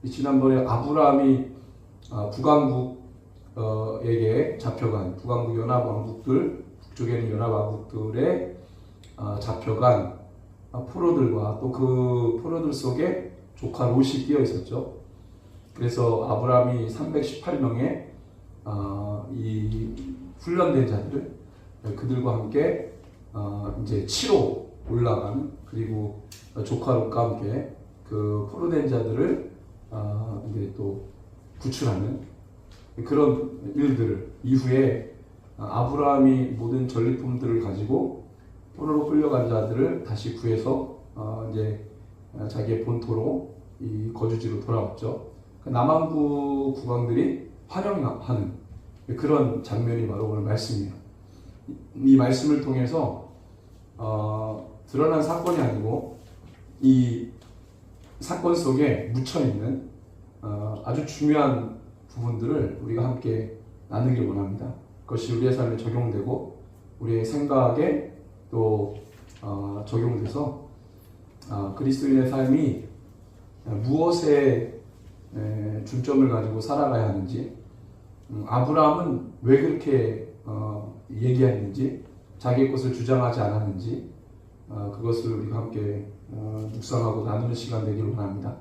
지난번에 아브라함이 북왕국에게 잡혀간 북왕국 연합왕국들, 북쪽에 있는 연합왕국들에 잡혀간 포로들과 또 그 포로들 속에 조카 롯이 끼어 있었죠. 그래서 아브라함이 318명의 이 훈련된 자들을 그들과 함께 이제 치러 올라가는, 그리고 조카 롯과 함께 그 포로된 자들을 이제 또 구출하는 그런 일들을 이후에 아브라함이 모든 전리품들을 가지고 포로로 끌려간 자들을 다시 구해서 이제 자기의 본토로 이 거주지로 돌아왔죠. 남한국 국왕들이 환영하는 그런 장면이 바로 오늘 말씀이에요. 이 말씀을 통해서 드러난 사건이 아니고 이 사건 속에 묻혀있는 아주 중요한 부분들을 우리가 함께 나누길 원합니다. 그것이 우리의 삶에 적용되고 우리의 생각에 또 적용돼서 그리스도인의 삶이 무엇에 중점을 가지고 살아가야 하는지, 아브라함은 왜 그렇게 얘기했는지, 자기의 것을 주장하지 않았는지, 그것을 우리가 함께 묵상하고 나누는 시간 되기를 원합니다.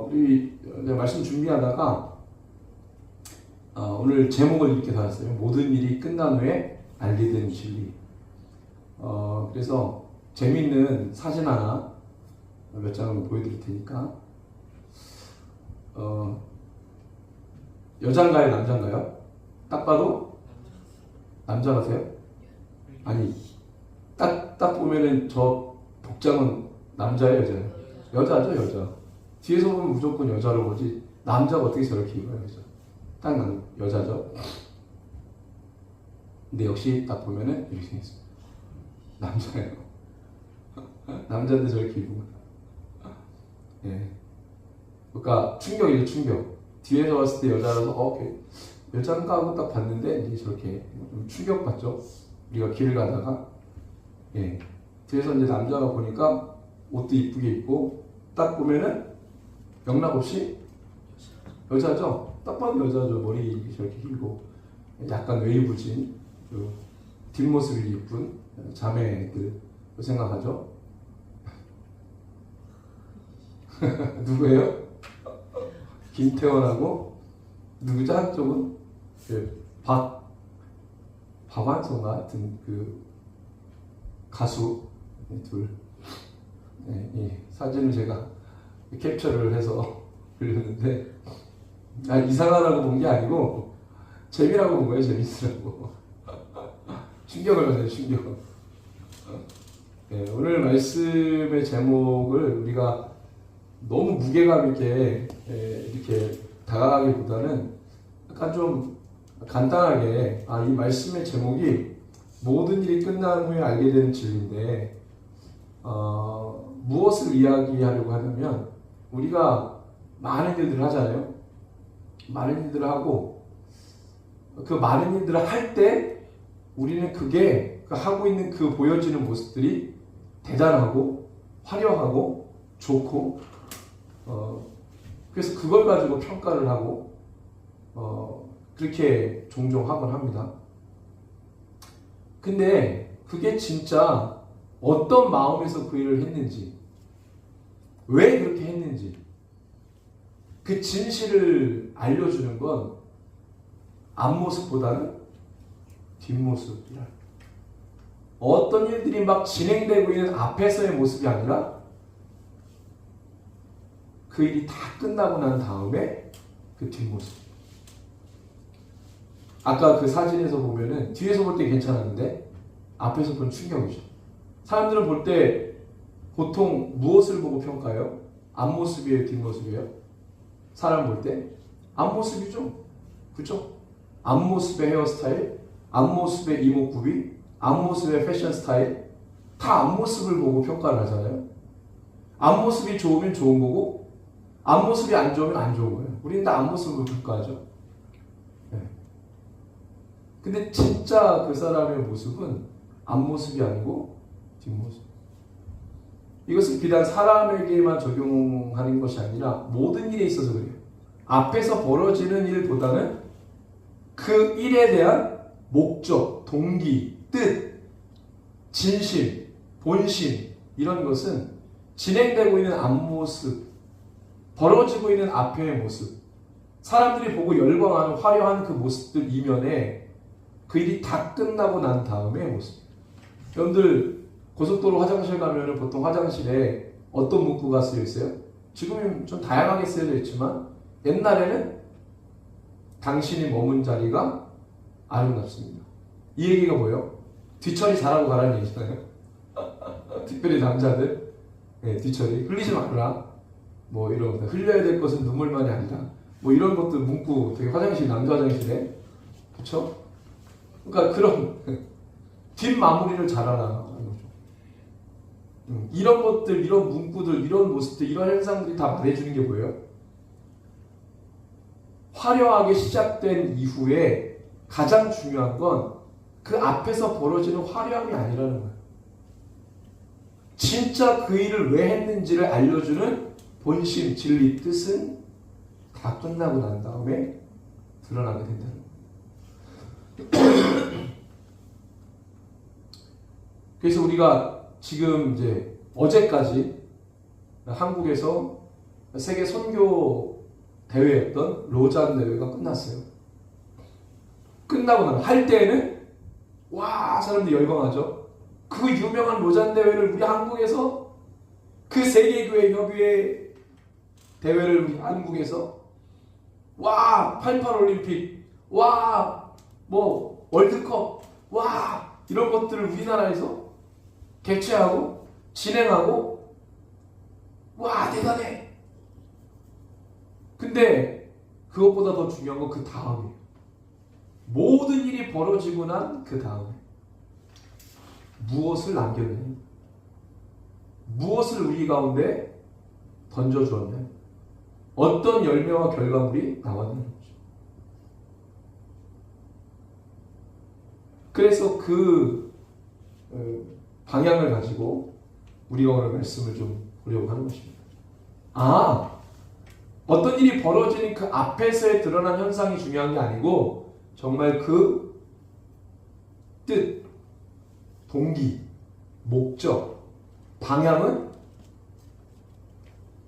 우리 말씀 준비하다가 오늘 제목을 이렇게 달았어요. 모든 일이 끝난 후에 알게 된 진리. 그래서 재미있는 사진 하나 몇 장을 보여드릴 테니까. 여잔가요, 남잔가요? 딱 봐도 남자 같아요? 아니, 딱 보면은 저 복장은 남자예요, 여자예요? 여자죠, 여자. 뒤에서 보면 무조건 여자로 보지, 남자가 어떻게 저렇게 입어요, 그죠? 딱 여자죠. 근데 역시 딱 보면은 이렇게 생겼습니다. 남자예요. 남자인데 저렇게 입은 거예요. 예. 그러니까 충격이죠, 충격. 뒤에서 봤을 때 여자라서 여잔가 하고 딱 봤는데 이제 저렇게 좀 충격받죠. 우리가 길을 가다가 뒤에서 이제 남자가 보니까 옷도 이쁘게 입고 딱 보면은 영락 없이 여자죠. 딱 봐도 여자죠. 머리 저렇게 길고 약간 웨이브진 그 뒷모습이 이쁜 자매들 생각하죠. 누구예요? 김태원하고 누구죠? 한쪽은 박완성가 같은 그 가수 둘. 이 사진을 제가 캡처를 해서 올렸는데 이상하다고 본 게 아니고 재미라고 본 거예요. 재밌으라고. 충격을 받아요. 충격. 오늘 말씀의 제목을 우리가 너무 무게감 있게 이렇게 다가가기보다는 약간 좀 간단하게 이 말씀의 제목이 모든 일이 끝난 후에 알게 되는 진리인데 무엇을 이야기하려고 하냐면 우리가 많은 일들을 하잖아요. 많은 일들을 하고 그 많은 일들을 할 때 우리는 그게 하고 있는 그 보여지는 모습들이 대단하고 화려하고 좋고 그래서 그걸 가지고 평가를 하고 그렇게 종종 하곤 합니다. 근데 그게 진짜 어떤 마음에서 그 일을 했는지, 왜 그렇게 했는지 그 진실을 알려주는 건 앞모습보다는 뒷모습이라. 어떤 일들이 막 진행되고 있는 앞에서의 모습이 아니라 그 일이 다 끝나고 난 다음에 그 뒷모습. 아까 그 사진에서 보면은 뒤에서 볼 때 괜찮았는데 앞에서 본 충격이죠. 사람들은 볼 때 보통 무엇을 보고 평가해요? 앞모습이에요, 뒷모습이에요? 사람 볼 때 앞모습이죠. 그렇죠? 앞모습의 헤어스타일, 앞모습의 이목구비, 앞모습의 패션 스타일, 다 앞모습을 보고 평가를 하잖아요. 앞모습이 좋으면 좋은 거고 앞모습이 안 좋으면 안 좋은 거예요. 우리는 다 앞모습을 평가하죠. 근데 진짜 그 사람의 모습은 앞모습이 아니고 뒷모습. 이것은 비단 사람에게만 적용하는 것이 아니라 모든 일에 있어서 그래요. 앞에서 벌어지는 일보다는 그 일에 대한 목적, 동기, 뜻, 진심, 본심 이런 것은 진행되고 있는 앞모습, 벌어지고 있는 앞의 모습, 사람들이 보고 열광하는 화려한 그 모습들 이면에 그 일이 다 끝나고 난 다음의 모습. 여러분들 고속도로 화장실 가면 보통 화장실에 어떤 문구가 쓰여 있어요? 지금은 좀 다양하게 쓰여져 있지만 옛날에는 당신이 머문 자리가 아름답습니다. 이 얘기가 뭐예요? 뒤처리 잘하고 가라는 얘기잖아요. 특별히 남자들 뒤처리 흘리지 말라. 뭐 이런 흘려야 될 것은 눈물만이 아니라 뭐 이런 것들 문구 되게 화장실 남자 화장실에 그렇죠? 그러니까 그런 뒷마무리를 잘하라. 이런 것들, 이런 문구들, 이런 모습들, 이런 현상들이 다 말해주는 게 뭐예요? 화려하게 시작된 이후에 가장 중요한 건 그 앞에서 벌어지는 화려함이 아니라는 거예요. 진짜 그 일을 왜 했는지를 알려주는 본심, 진리, 뜻은 다 끝나고 난 다음에 드러나게 된다는 거예요. 그래서 우리가 지금 이제 어제까지 한국에서 세계 선교 대회였던 로잔 대회가 끝났어요. 끝나고 나면 할 때에는 와 사람들이 열광하죠. 그 유명한 로잔 대회를 우리 한국에서 그 세계교회 협의회 대회를 우리 한국에서 와 88 올림픽 와 뭐 월드컵 와 이런 것들을 우리나라에서 개최하고 진행하고 와 대단해. 근데 그것보다 더 중요한 건 그 다음이에요. 모든 일이 벌어지고 난 그 다음에 무엇을 남겼느냐, 무엇을 우리 가운데 던져주었느냐, 어떤 열매와 결과물이 나왔느냐. 그래서 그 방향을 가지고 우리가 오늘 말씀을 좀 보려고 하는 것입니다. 어떤 일이 벌어지는 그 앞에서의 드러난 현상이 중요한 게 아니고 정말 그 뜻, 동기, 목적, 방향은,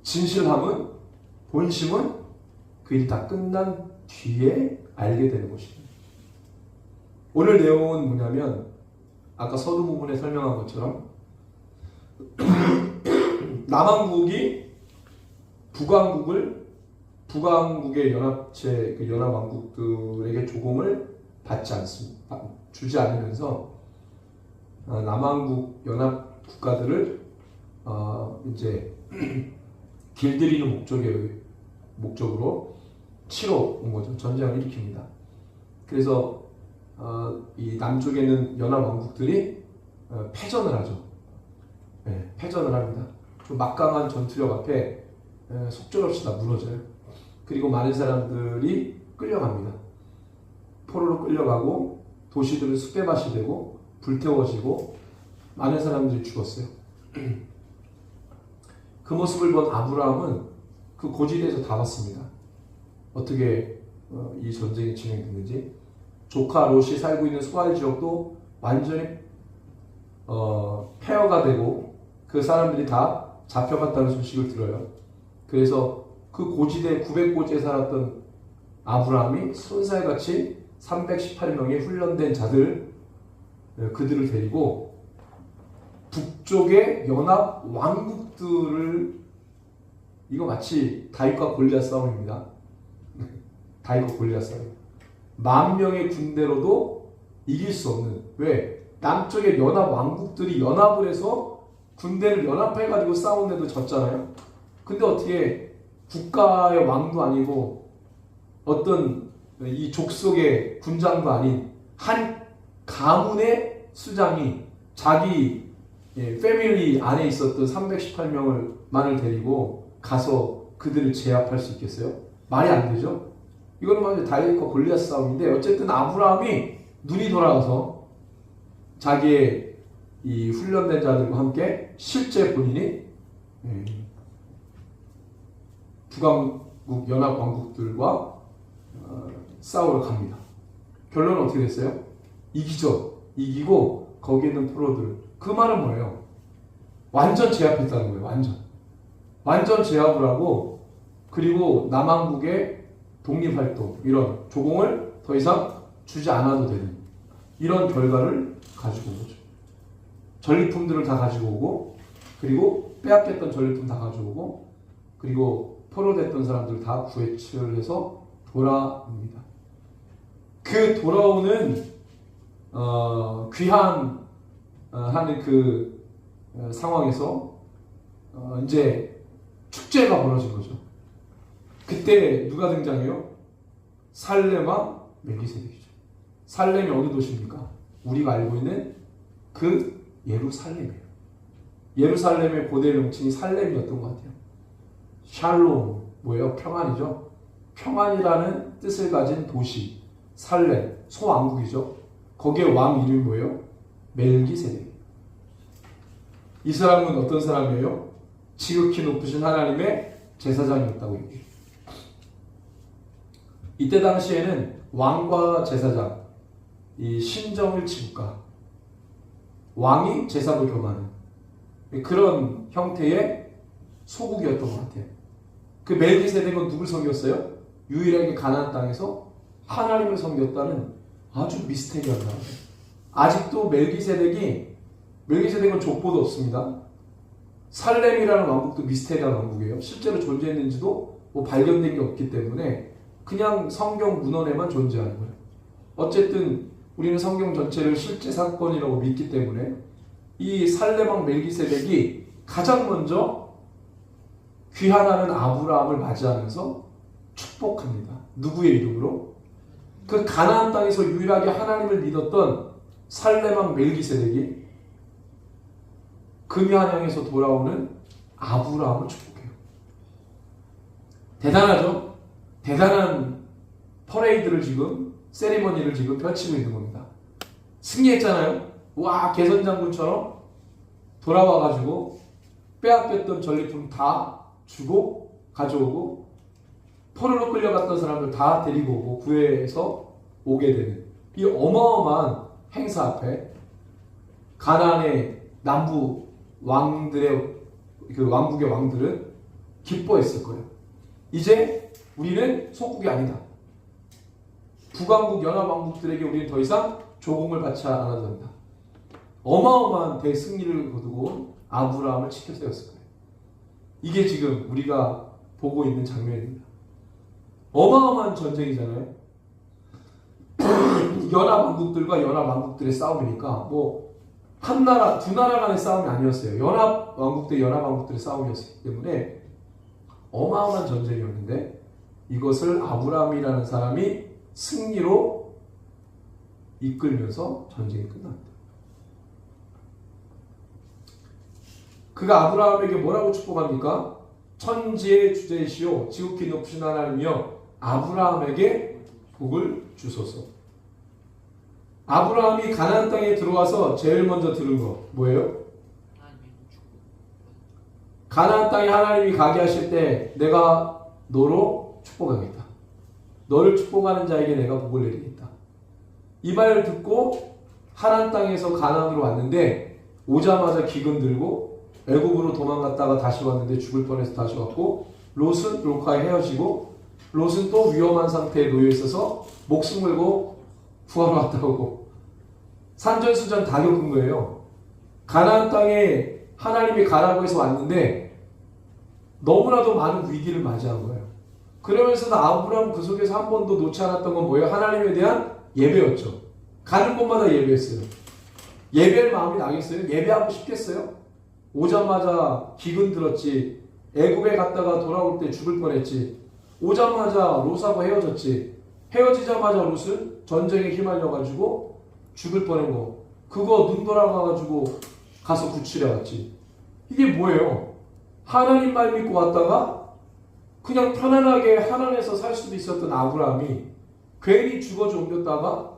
진실함은, 본심은 그 일이 다 끝난 뒤에 알게 되는 것입니다. 오늘 내용은 뭐냐면 아까 서두 부분에 설명한 것처럼 남한국이 북왕국의 연합체, 그 연합왕국들에게 조공을 받지 않습니다. 주지 않으면서 남한국 연합 국가들을 이제 길들이는 목적으로 치러 온 거죠. 전쟁을 일으킵니다. 그래서 이 남쪽에는 연합왕국들이 패전을 하죠. 패전을 합니다. 그 막강한 전투력 앞에 속절없이 다 무너져요. 그리고 많은 사람들이 끌려갑니다. 포로로 끌려가고 도시들은 쑥대밭이 되고 불태워지고 많은 사람들이 죽었어요. 그 모습을 본 아브라함은 그 고지대에서 다 봤습니다. 어떻게 이 전쟁이 진행됐는지. 조카 롯이 살고 있는 소알 지역도 완전히 폐허가 되고 그 사람들이 다 잡혀갔다는 소식을 들어요. 그래서 그 고지대 900고지에 살았던 아브라함이 손살같이 318명의 훈련된 자들 그들을 데리고 북쪽의 연합 왕국들을 이거 마치 다윗과 골리앗 싸움입니다. 다윗과 골리앗 싸움. 10,000명의 군대로도 이길 수 없는. 왜? 남쪽의 연합 왕국들이 연합을 해서 군대를 연합해가지고 싸우는데도 졌잖아요. 근데 어떻게 국가의 왕도 아니고 어떤 이 족속의 군장도 아닌 한 가문의 수장이 자기 패밀리 안에 있었던 318명만을 데리고 가서 그들을 제압할 수 있겠어요? 말이 안 되죠? 이거는 완전 다윗과 골리앗 싸움인데 어쨌든 아브라함이 눈이 돌아가서 자기의 이 훈련된 자들과 함께 실제 본인이 예. 북왕국 연합왕국들과 싸우러 갑니다. 결론은 어떻게 됐어요? 이기죠. 이기고 거기에 있는 포로들. 그 말은 뭐예요? 완전 제압했다는 거예요. 완전 제압을 하고, 그리고 남왕국의 독립활동, 이런 조공을 더 이상 주지 않아도 되는 이런 결과를 가지고 온 거죠. 전리품들을 다 가지고 오고, 그리고 빼앗겼던 전리품 다 가지고 오고, 그리고 포로됐던 사람들 다 구해치를 해서 돌아옵니다. 그 돌아오는 귀한 하는 그 상황에서 이제 축제가 벌어진 거죠. 그때 누가 등장해요? 살렘왕 멜기세덱이죠. 살렘이 어느 도시입니까? 우리가 알고 있는 그 예루살렘이에요. 예루살렘의 고대 명칭이 살렘이었던 것 같아요. 샬롬, 뭐예요? 평안이죠. 평안이라는 뜻을 가진 도시, 살렘, 소왕국이죠. 거기에 왕 이름이 뭐예요? 멜기세덱. 이 사람은 어떤 사람이에요? 지극히 높으신 하나님의 제사장이었다고 얘기해요. 이때 당시에는 왕과 제사장, 이 신정을 지국가, 왕이 제사를 겸하는 그런 형태의 소국이었던 것 같아요. 그 멜기세덱은 누굴 섬겼어요? 유일하게 가나안 땅에서 하나님을 섬겼다는 아주 미스테리한 사람이에요. 아직도 멜기세덱은 족보도 없습니다. 살렘이라는 왕국도 미스테리한 왕국이에요. 실제로 존재했는지도 발견된 게 없기 때문에 그냥 성경 문헌에만 존재하는 거예요. 어쨌든 우리는 성경 전체를 실제 사건이라고 믿기 때문에 이 살렘왕 멜기세덱이 가장 먼저 귀환하는 아브라함을 맞이하면서 축복합니다. 누구의 이름으로? 그 가나안 땅에서 유일하게 하나님을 믿었던 살렘왕 멜기세덱이 금연향에서 돌아오는 아브라함을 축복해요. 대단하죠? 대단한 퍼레이드를 지금, 세리머니를 지금 펼치고 있는 겁니다. 승리했잖아요? 와, 개선장군처럼 돌아와가지고 빼앗겼던 전리품 다 주고 가져오고, 포로로 끌려갔던 사람들 다 데리고 오고 구해서 오게 되는 이 어마어마한 행사 앞에 가나안의 남부 왕들의 그 왕국의 왕들은 기뻐했을 거예요. 이제 우리는 소국이 아니다. 북왕국 연합왕국들에게 우리는 더 이상 조공을 받지 않아도 된다. 어마어마한 대승리를 거두고 온 아브라함을 지켜 세웠을 거예요. 이게 지금 우리가 보고 있는 장면입니다. 어마어마한 전쟁이잖아요. 연합왕국들과 연합왕국들의 싸움이니까 한 나라, 두 나라 간의 싸움이 아니었어요. 연합왕국 대 연합왕국들의 싸움이었기 때문에 어마어마한 전쟁이었는데 이것을 아브라함이라는 사람이 승리로 이끌면서 전쟁이 끝납니다. 그가 아브라함에게 뭐라고 축복합니까? 천지의 주제이시오 지극히 높으신 하나님이여 아브라함에게 복을 주소서. 아브라함이 가나안 땅에 들어와서 제일 먼저 들은 거 뭐예요? 가나안 땅에 하나님이 가게 하실 때 내가 너로 축복하겠다. 너를 축복하는 자에게 내가 복을 내리겠다. 이 말을 듣고 하나안 땅에서 가나안으로 왔는데 오자마자 기근 들고 애굽으로 도망갔다가 다시 왔는데 죽을 뻔해서 다시 왔고, 롯은 롯과에 헤어지고, 롯은 또 위험한 상태에 놓여 있어서 목숨 걸고 구하러 왔다 오고 산전수전 다 겪은 거예요. 가나안 땅에 하나님이 가라고 해서 왔는데 너무나도 많은 위기를 맞이한 거예요. 그러면서도 아브라함 그 속에서 한 번도 놓지 않았던 건 뭐예요? 하나님에 대한 예배였죠. 가는 곳마다 예배했어요. 예배할 마음이 나겠어요? 예배하고 싶겠어요? 오자마자 기근 들었지. 애굽에 갔다가 돌아올 때 죽을 뻔했지. 오자마자 롯하고 헤어졌지. 헤어지자마자 롯은 전쟁에 휘말려가지고 죽을 뻔한 거. 그거 눈 돌아가가지고 가서 구출해 왔지. 이게 뭐예요? 하나님 말 믿고 왔다가 그냥 편안하게 하나님에서 살 수도 있었던 아브라함이 괜히 죽어져 옮겼다가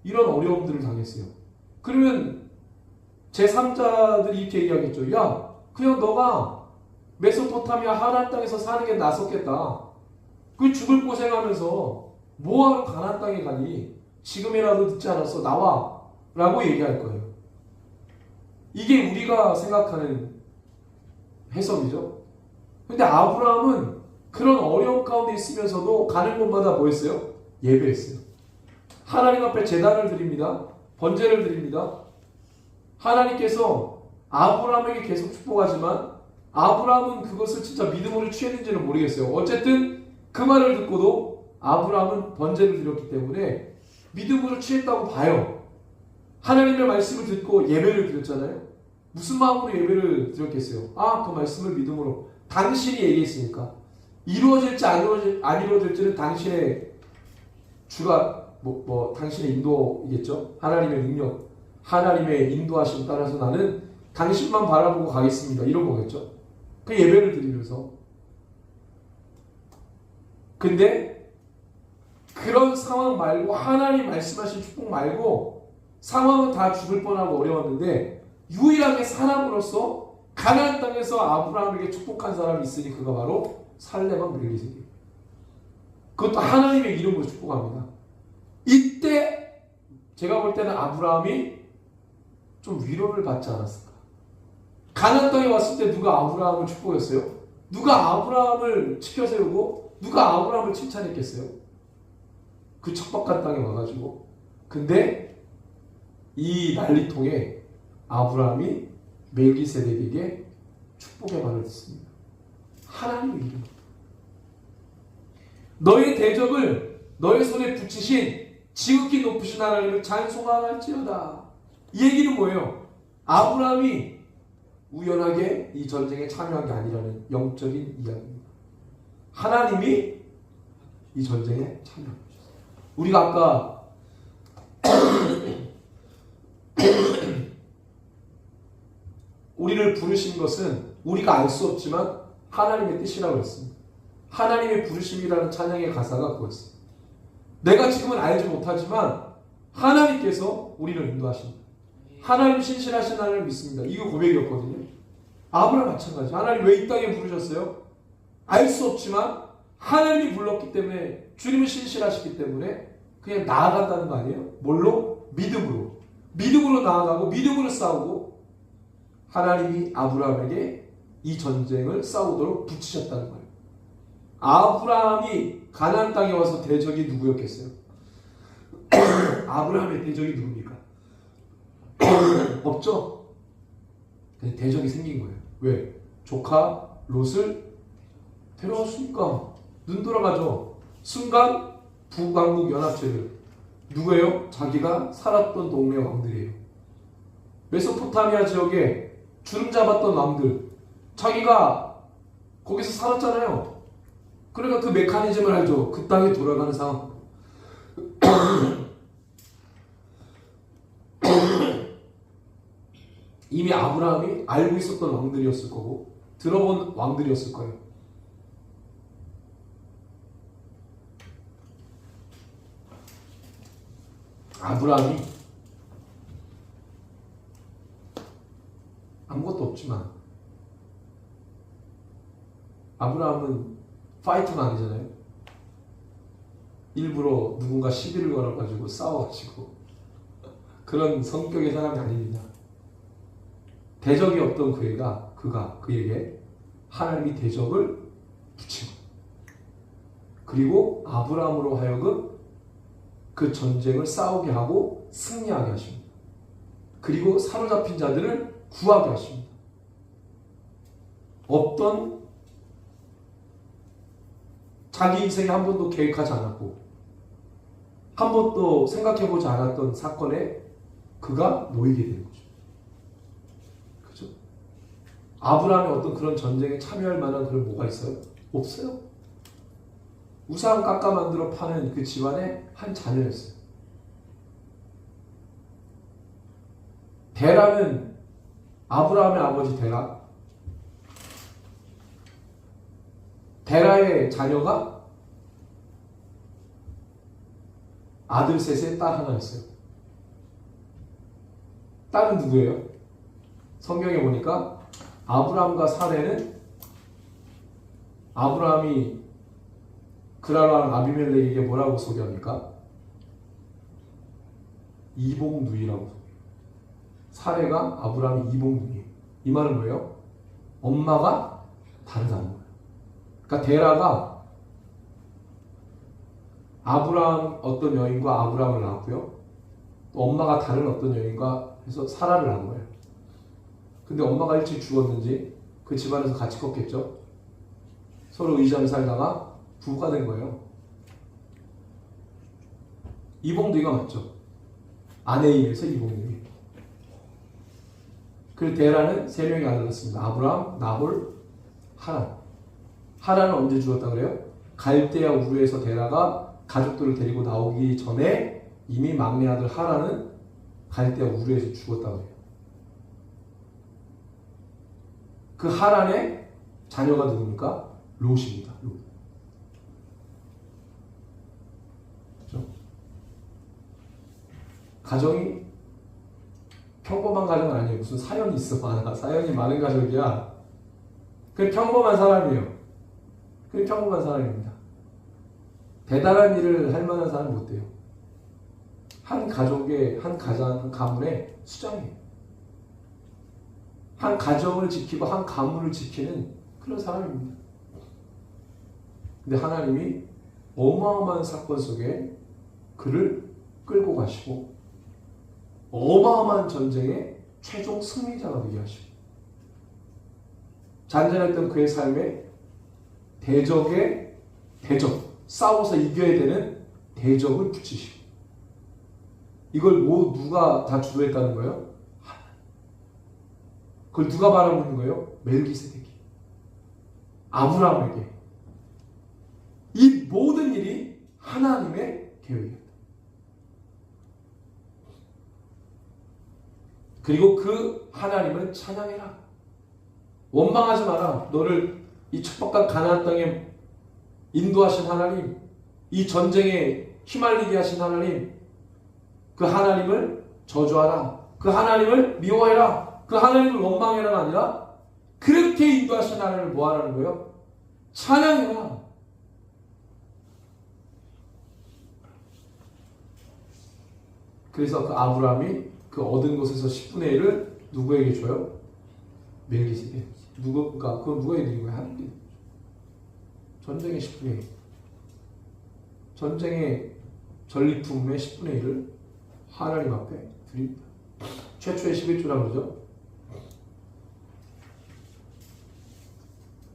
이런 어려움들을 당했어요. 그러면 제3자들이 이렇게 얘기하겠죠. 야, 그냥 너가 메소포타미아 하나안 땅에서 사는 게 낫었겠다. 그 죽을 고생하면서 뭐하러 가나안 땅에 가니? 지금이라도 듣지 않았어. 나와. 라고 얘기할 거예요. 이게 우리가 생각하는 해석이죠. 근데 아브라함은 그런 어려운 가운데 있으면서도 가는 곳마다 뭐 했어요? 예배했어요. 하나님 앞에 제단을 드립니다. 번제를 드립니다. 하나님께서 아브라함에게 계속 축복하지만 아브라함은 그것을 진짜 믿음으로 취했는지는 모르겠어요. 어쨌든 그 말을 듣고도 아브라함은 번제를 드렸기 때문에 믿음으로 취했다고 봐요. 하나님의 말씀을 듣고 예배를 드렸잖아요. 무슨 마음으로 예배를 드렸겠어요? 그 말씀을 믿음으로. 당신이 얘기했으니까. 이루어질지 안 이루어질지는 당신의 주가 당신의 인도이겠죠. 하나님의 능력, 하나님의 인도하심 따라서 나는 당신만 바라보고 가겠습니다. 이런 거겠죠. 그 예배를 드리면서. 근데 그런 상황 말고 하나님 말씀하신 축복 말고 상황은 다 죽을 뻔하고 어려웠는데 유일하게 사람으로서 가나안 땅에서 아브라함에게 축복한 사람이 있으니 그가 바로 살레만 멜기세덱. 그것도 하나님의 이름으로 축복합니다. 이때 제가 볼 때는 아브라함이 좀 위로를 받지 않았을까. 가나안 땅에 왔을 때 누가 아브라함을 축복했어요? 누가 아브라함을 지켜세우고 누가 아브라함을 칭찬했겠어요? 그 척박한 땅에 와가지고. 근데 이 난리통에 아브라함이 멜기세덱에게 축복의 말을 듣습니다. 하나님의 이름. 너의 대적을 너의 손에 붙이신 지극히 높으신 하나님을 찬송할지어다. 이 얘기는 뭐예요? 아브라함이 우연하게 이 전쟁에 참여한 게 아니라는 영적인 이야기입니다. 하나님이 이 전쟁에 참여하셨어요. 우리가 아까 우리를 부르신 것은 우리가 알 수 없지만 하나님의 뜻이라고 했습니다. 하나님의 부르심이라는 찬양의 가사가 그거였어요. 내가 지금은 알지 못하지만 하나님께서 우리를 인도하십니다. 하나님 신실하신 하나님을 믿습니다. 이거 고백이었거든요. 아브라함 마찬가지. 하나님 왜 이 땅에 부르셨어요? 알 수 없지만 하나님이 불렀기 때문에 주님은 신실하시기 때문에 그냥 나아간다는 거 아니에요? 뭘로? 믿음으로. 믿음으로 나아가고 믿음으로 싸우고 하나님이 아브라함에게 이 전쟁을 싸우도록 붙이셨다는 거예요. 아브라함이 가나안 땅에 와서 대적이 누구였겠어요? 아브라함의 대적이 누굽니까? 없죠? 대적이 생긴 거예요. 왜? 조카 롯을 데려왔으니까 눈 돌아가죠. 순간 북왕국 연합체들 누구예요? 자기가 살았던 동네 왕들이에요. 메소포타미아 지역에 주름 잡았던 왕들, 자기가 거기서 살았잖아요. 그러니까 그 메커니즘을 알죠. 그 땅에 돌아가는 상황. 이미 아브라함이 알고 있었던 왕들이었을 거고 들어본 왕들이었을 거예요. 아브라함이 아무것도 없지만 아브라함은 파이터가 아니잖아요. 일부러 누군가 시비를 걸어가지고 싸워가지고 그런 성격의 사람이 아닙니다. 대적이 없던 그에게 하나님이 대적을 붙이고 그리고 아브라함으로 하여금 그 전쟁을 싸우게 하고 승리하게 하십니다. 그리고 사로잡힌 자들을 구하게 하십니다. 없던 자기 인생에 한 번도 계획하지 않았고 한 번도 생각해보지 않았던 사건에 그가 놓이게 되는 거죠. 그죠? 아브라함이 어떤 그런 전쟁에 참여할 만한 그런 뭐가 있어요? 없어요. 우상 깎아 만들어 파는 그 집안의 한 자녀였어요. 데라는 아브라함의 아버지 데라의 자녀가 아들 셋에 딸 하나였어요. 딸은 누구예요? 성경에 보니까 아브라함과 사레는 아브라함이 그랄왕 아비멜렉에게 뭐라고 소개합니까? 이복누이라고 소개해요. 사례가 아브라함이 이복누이. 이 말은 뭐예요? 엄마가 다르다는 거예요. 그러니까 데라가 아브라함 어떤 여인과 아브라함을 낳았고요. 또 엄마가 다른 어떤 여인과 해서 사라를 낳은 거예요. 근데 엄마가 일찍 죽었는지 그 집안에서 같이 컸겠죠. 서로 의지하며 살다가 부부가 된 거예요. 이복누이가 맞죠. 아내에 의해서 이복누이. 그리고 데라는 세 명이 아들을 낳습니다. 아브라함, 나홀, 하란. 하란은 언제 죽었다 그래요? 갈대아 우르에서 데라가 가족들을 데리고 나오기 전에 이미 막내 아들 하란은 갈대아 우르에서 죽었다 그래요. 그 하란의 자녀가 누굽니까? 롯입니다. 롯. 그렇죠? 가정이 평범한 가정은 아니에요. 무슨 사연이 있어 많아. 사연이 많은 가족이야. 그게 평범한 사람이에요. 그게 평범한 사람입니다. 대단한 일을 할 만한 사람은 못 돼요. 한 가족의, 한 가장, 한 가문의 수장이에요. 한 가정을 지키고 한 가문을 지키는 그런 사람입니다. 근데 하나님이 어마어마한 사건 속에 그를 끌고 가시고 어마어마한 전쟁의 최종 승리자가 되게 하시고 잔잔했던 그의 삶에 대적의 대적, 싸워서 이겨야 되는 대적을 붙이시고 이걸 뭐 누가 다 주도했다는 거예요? 하나님. 그걸 누가 바라고 있는 거예요? 멜기세덱이. 아브라함에게. 이 모든 일이 하나님의 계획이었다. 그리고 그 하나님을 찬양해라. 원망하지 마라. 너를 이 척박한 가나안 땅에 인도하신 하나님, 이 전쟁에 휘말리게 하신 하나님, 그 하나님을 저주하라. 그 하나님을 미워해라. 그 하나님을 원망해라가 아니라 그렇게 인도하신 하나님을 뭐 하라는 거예요? 찬양해라. 그래서 그 아브라함이 그 얻은 것에서 10분의 1을 누구에게 줘요? 멜기세덱. 그러니까 그건 누가 드린 거예요? 하나님께. 전쟁의 10분의 1. 전쟁의 전리품의 10분의 1을 하나님 앞에 드립니다. 최초의 11조라고 그러죠.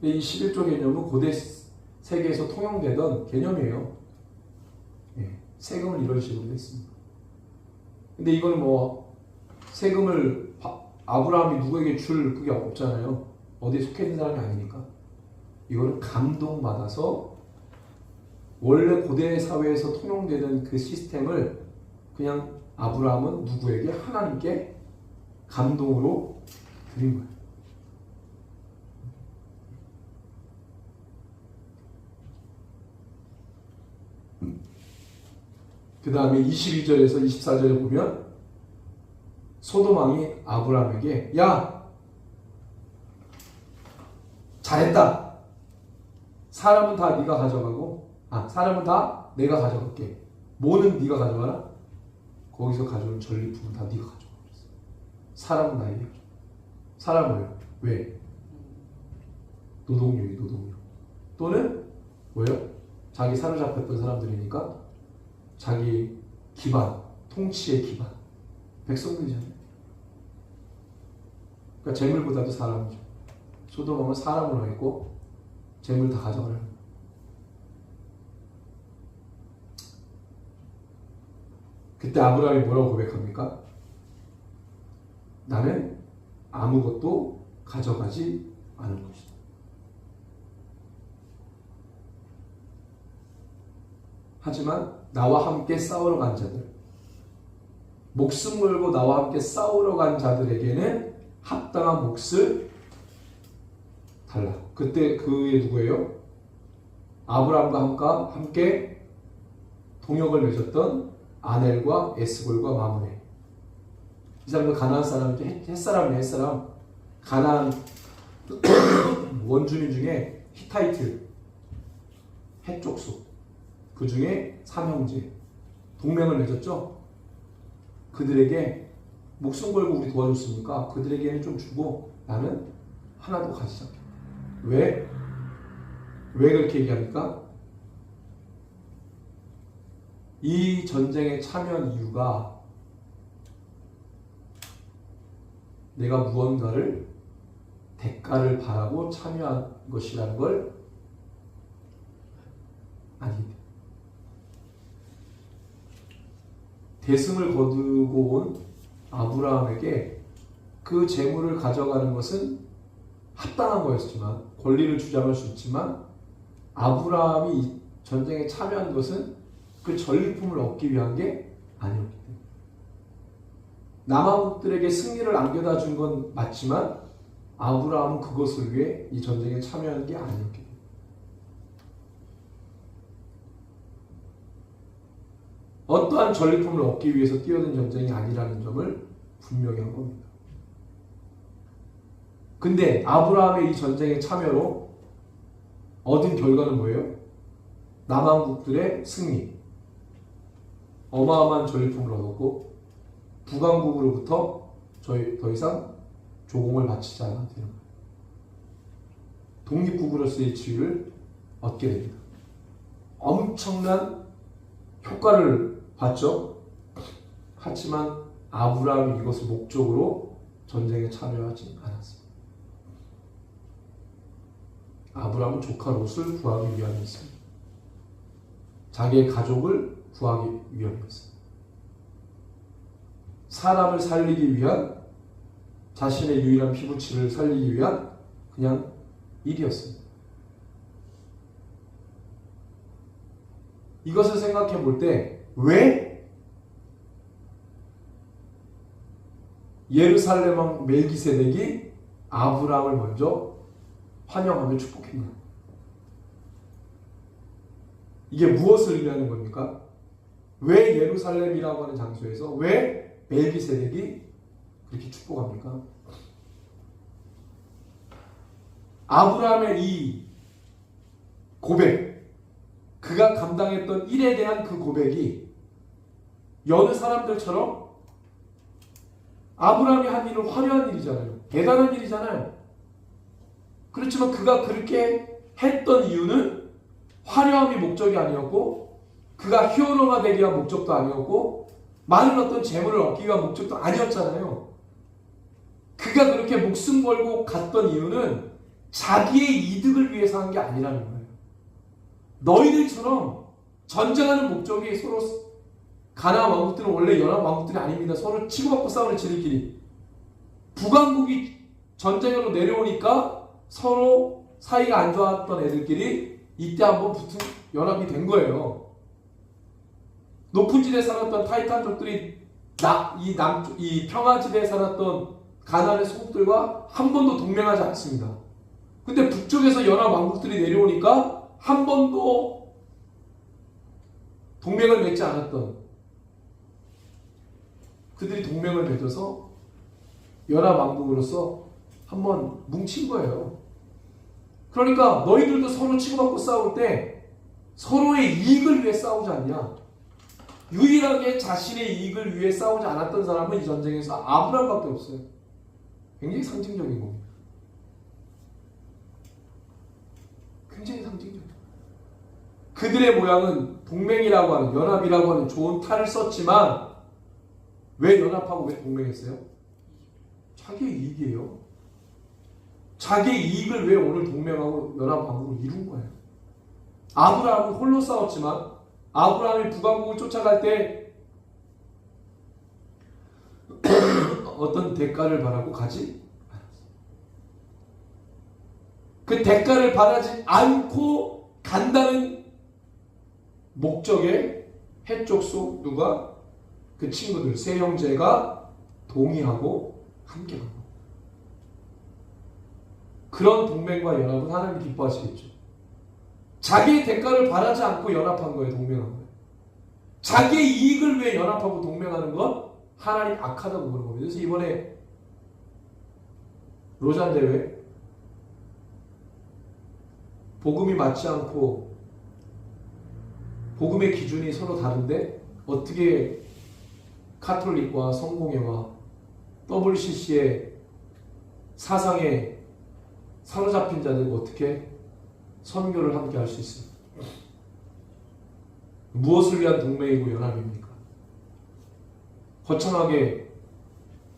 이 11조 개념은 고대 세계에서 통용되던 개념이에요. 예, 세금을 이런 식으로 냈습니다. 근데 이걸 뭐 세금을 아브라함이 누구에게 줄 그게 없잖아요. 어디에 속해 있는 사람이 아니니까. 이거는 감동받아서 원래 고대 사회에서 통용되는 그 시스템을 그냥 아브라함은 누구에게? 하나님께 감동으로 드린 거예요. 그 다음에 22절에서 24절에 보면 소돔 왕이 아브라함에게 야! 잘했다. 사람은 다 네가 가져가고 사람은 다 내가 가져갈게. 뭐는 네가 가져가라? 거기서 가져온 전리품은 다 네가 가져가. 사람은 나에게 가져가. 사람을 왜? 노동력. 또는 뭐예요? 자기 사로잡혔던 사람들이니까 자기 기반, 통치의 기반. 백성들이잖아요. 그러니까 재물보다도 사람이죠. 소돔은 사람으로 했고 재물 다 가져가는 거예요. 그때 아브라함이 뭐라고 고백합니까? 나는 아무것도 가져가지 않을 것이다. 하지만 나와 함께 싸우러 간 자들, 목숨 걸고 나와 함께 싸우러 간 자들에게는 합당한 몫을 달라. 그때 그게 누구예요? 아브라함과 함께 동역을 맺었던 아넬과 에스골과 마므네. 이 사람들 가나안 사람이죠. 햇사람이에요. 햇사람. 가나안 원주민 중에 히타이트 해족속, 그 중에 삼형제 동맹을 맺었죠. 그들에게 목숨 걸고 우리 도와줬으니까 그들에게는 좀 주고 나는 하나도 가지지 않겠다. 왜 그렇게 얘기합니까? 이 전쟁에 참여한 이유가 내가 무언가를 대가를 바라고 참여한 것이라는 걸 아니다. 대승을 거두고 온 아브라함에게 그 재물을 가져가는 것은 합당한 거였지만, 권리를 주장할 수 있지만, 아브라함이 이 전쟁에 참여한 것은 그 전리품을 얻기 위한 게 아니었기 때문에. 남왕국들에게 승리를 안겨다 준 건 맞지만 아브라함은 그것을 위해 이 전쟁에 참여한 게 아니었기 때문에. 어떠한 전리품을 얻기 위해서 뛰어든 전쟁이 아니라는 점을 분명히 한 겁니다. 근데 아브라함의 이 전쟁에 참여로 얻은 결과는 뭐예요? 남왕국들의 승리, 어마어마한 전리품을 얻었고 북왕국으로부터 더 이상 조공을 바치지 않아도 되는 거예요. 독립국으로서의 지위를 얻게 됩니다. 엄청난 효과를 봤죠. 하지만 아브라함이 이것을 목적으로 전쟁에 참여하지 않았습니다. 아브라함은 조카 롯을 구하기 위함이었습니다. 자기의 가족을 구하기 위함이었습니다. 사람을 살리기 위한, 자신의 유일한 피부치를 살리기 위한 그냥 일이었습니다. 이것을 생각해 볼 때 왜 예루살렘 왕 멜기세덱이 아브라함을 먼저 환영하며 축복했냐? 이게 무엇을 의미하는 겁니까? 왜 예루살렘이라고 하는 장소에서 왜 멜기세덱이 그렇게 축복합니까? 아브라함의 이 고백, 그가 감당했던 일에 대한 그 고백이 여느 사람들처럼 아브라함이 한 일은 화려한 일이잖아요. 대단한 일이잖아요. 그렇지만 그가 그렇게 했던 이유는 화려함이 목적이 아니었고, 그가 히어로가 되기 위한 목적도 아니었고, 많은 어떤 재물을 얻기 위한 목적도 아니었잖아요. 그가 그렇게 목숨 걸고 갔던 이유는 자기의 이득을 위해서 한 게 아니라는 거예요. 너희들처럼 전쟁하는 목적이 서로, 가나안 왕국들은 원래 연합 왕국들이 아닙니다. 서로 치고받고 싸우는 지들끼리. 북왕국이 전쟁으로 내려오니까 서로 사이가 안 좋았던 애들끼리 이때 한번 붙은 연합이 된 거예요. 높은 지대에 살았던 타이탄족들이 이 평화지대에 살았던 가나안의 소국들과 한 번도 동맹하지 않습니다. 근데 북쪽에서 연합 왕국들이 내려오니까 한 번도 동맹을 맺지 않았던 그들이 동맹을 맺어서 연합 왕국으로서 한번 뭉친 거예요. 그러니까 너희들도 서로 치고받고 싸울 때 서로의 이익을 위해 싸우지 않냐? 유일하게 자신의 이익을 위해 싸우지 않았던 사람은 이 전쟁에서 아브라함밖에 없어요. 굉장히 상징적인 겁니다. 굉장히 상징적이에요. 그들의 모양은 동맹이라고 하는, 연합이라고 하는 좋은 탈을 썼지만 왜 연합하고 왜 동맹했어요? 자기의 이익이에요. 자기의 이익을 왜 오늘 동맹하고 연합 왕국을 이룬 거예요. 아브라함은 홀로 싸웠지만 아브라함이 북왕국을 쫓아갈 때 어떤 대가를 바라고 가지 않았어요. 그 대가를 바라지 않고 간다는 목적에 해족속 누가? 그 친구들, 세 형제가 동의하고 함께 간 겁니다. 그런 동맹과 연합은 하나님이 기뻐하시겠죠. 자기의 대가를 바라지 않고 연합한 거예요. 동맹한 거예요. 자기의 이익을 위해 연합하고 동맹하는 건 하나님 악하다고 보는 겁니다. 그래서 이번에 로잔 대회 복음이 맞지 않고 복음의 기준이 서로 다른데 어떻게 카톨릭과 성공회와 WCC의 사상에 사로잡힌 자들과 어떻게 선교를 함께 할 수 있습니까? 무엇을 위한 동맹이고 연합입니까? 거창하게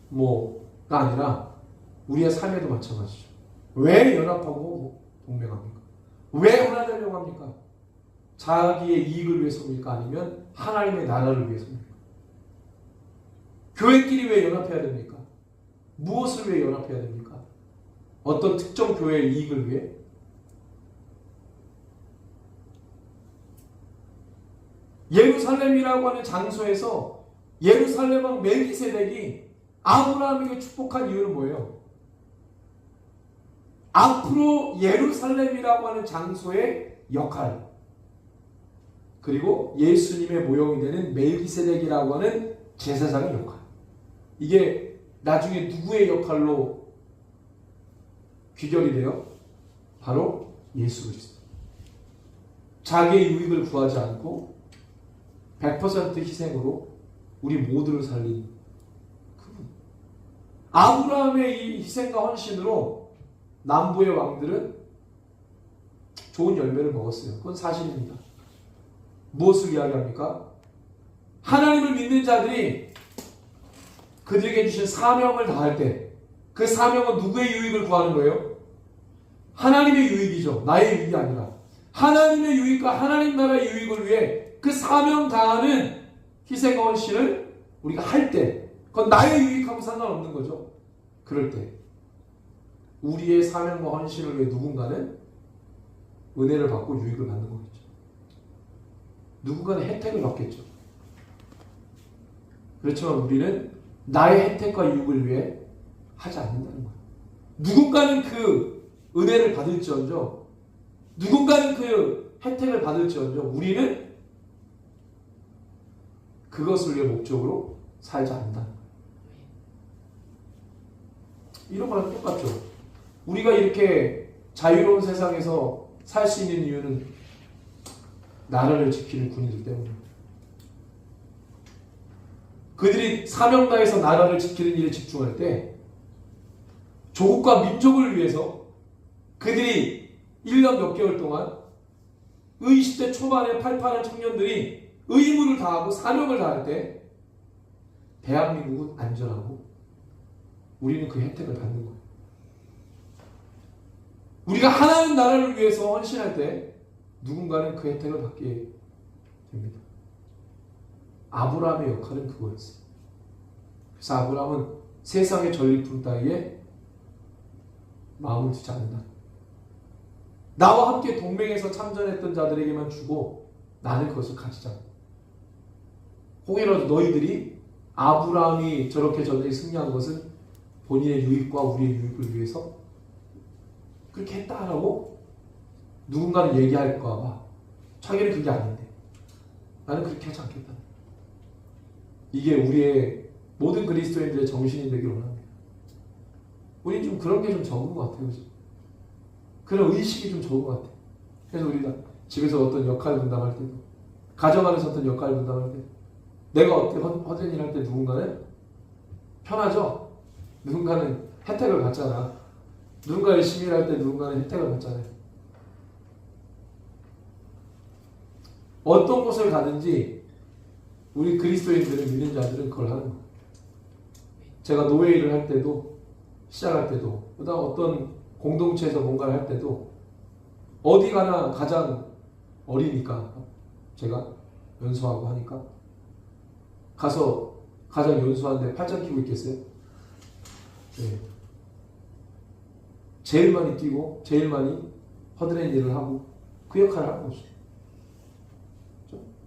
뭐가 아니라 우리의 삶에도 마찬가지죠. 왜 연합하고 동맹합니까? 왜 하나 되려고 합니까? 자기의 이익을 위해서입니까? 아니면 하나님의 나라를 위해서입니까? 교회끼리 왜 연합해야 됩니까? 무엇을 위해 연합해야 됩니까? 어떤 특정 교회의 이익을 위해? 예루살렘이라고 하는 장소에서 예루살렘 왕 멜기세덱이 아브라함에게 축복한 이유는 뭐예요? 앞으로 예루살렘이라고 하는 장소의 역할, 그리고 예수님의 모형이 되는 멜기세덱이라고 하는 제사장의 역할, 이게 나중에 누구의 역할로 귀결이 돼요? 바로 예수 그리스도. 자기의 유익을 구하지 않고 100% 희생으로 우리 모두를 살린 그분. 아브라함의 이 희생과 헌신으로 남부의 왕들은 좋은 열매를 먹었어요. 그건 사실입니다. 무엇을 이야기합니까? 하나님을 믿는 자들이 그들에게 주신 사명을 다할 때 그 사명은 누구의 유익을 구하는 거예요? 하나님의 유익이죠. 나의 유익이 아니라 하나님의 유익과 하나님 나라의 유익을 위해 그 사명 다하는 희생과 헌신을 우리가 할 때, 그건 나의 유익하고 상관없는 거죠. 그럴 때 우리의 사명과 헌신을 위해 누군가는 은혜를 받고 유익을 받는 거겠죠. 누군가는 혜택을 받겠죠. 그렇지만 우리는 나의 혜택과 유익을 위해 하지 않는다는 거예요. 누군가는 그 은혜를 받을지언정, 누군가는 그 혜택을 받을지언정, 우리는 그것을 위해 목적으로 살지 않는다는 거예요. 이런 거랑 똑같죠. 우리가 이렇게 자유로운 세상에서 살 수 있는 이유는 나라를 지키는 군인들 때문입니다. 그들이 사명 다해서 나라를 지키는 일에 집중할 때 조국과 민족을 위해서 그들이 1년 몇 개월 동안 20대 초반의 팔팔한 청년들이 의무를 다하고 사명을 다할 때 대한민국은 안전하고 우리는 그 혜택을 받는 거예요. 우리가 하나님 나라를 위해서 헌신할 때 누군가는 그 혜택을 받게 됩니다. 아브라함의 역할은 그거였어요. 그래서 아브라함은 세상의 전리품 따위에 마음을 두지 않는다. 나와 함께 동맹에서 참전했던 자들에게만 주고 나는 그것을 가지자. 혹이라도 너희들이 아브라함이 저렇게 전쟁에 승리한 것은 본인의 유익과 우리의 유익을 위해서 그렇게 했다라고 누군가는 얘기할까 봐 자기는 그게 아닌데 나는 그렇게 하지 않겠다. 이게 우리의 모든 그리스도인들의 정신이 되기를 원합니다. 우리 좀 그런 게 좀 적은 것 같아요. 그죠? 그런 의식이 좀 적은 것 같아요. 그래서 우리가 집에서 어떤 역할 분담할 때도, 가정 안에서 어떤 역할 분담할 때, 내가 어떻게 허전 일 할 때 누군가는 편하죠? 누군가는 혜택을 받잖아. 누군가 열심히 일할 때 누군가는 혜택을 받잖아요. 어떤 곳을 가든지 우리 그리스도인들을 믿는 자들은 그걸 하는 거예요. 제가 노예 일을 할 때도, 시작할 때도, 그다음 어떤 공동체에서 뭔가를 할 때도 어디 가나 가장 어리니까 제가 연수하고 하니까 가서 가장 연수하는데 팔짱 끼고 있겠어요? 네. 제일 많이 뛰고 제일 많이 허드렛 일을 하고 그 역할을 하는 거죠.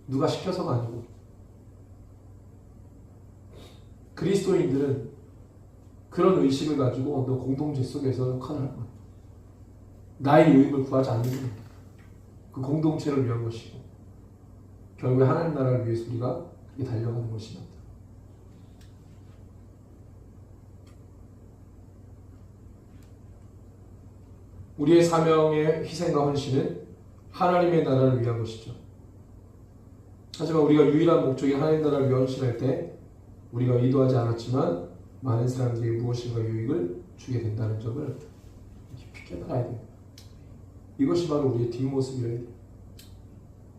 누가 시켜서가 아니고. 그리스도인들은 그런 의식을 가지고 어떤 공동체 속에서 역할을 할 거예요. 나의 유익을 구하지 않는 거예요. 그 공동체를 위한 것이고 결국에 하나님 나라를 위해서 우리가 그렇게 달려가는 것입니다. 우리의 사명의 희생과 헌신은 하나님의 나라를 위한 것이죠. 하지만 우리가 유일한 목적인 하나님 나라를 위헌신할 때 우리가 의도하지 않았지만 많은 사람들이 무엇인가 유익을 주게 된다는 점을 깊이 깨달아야 돼요. 이것이 바로 우리의 뒷모습이어야 돼요.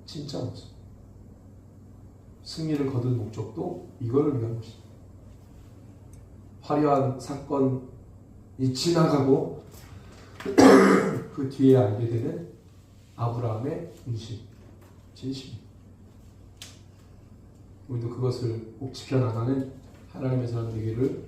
진짜 모습. 승리를 거둘 목적도 이거를 위한 것입니다. 화려한 사건이 지나가고 그 뒤에 알게 되는 아브라함의 인심, 진심. 우리도 그것을 꼭 지켜나가는 하나님의 사람 되기를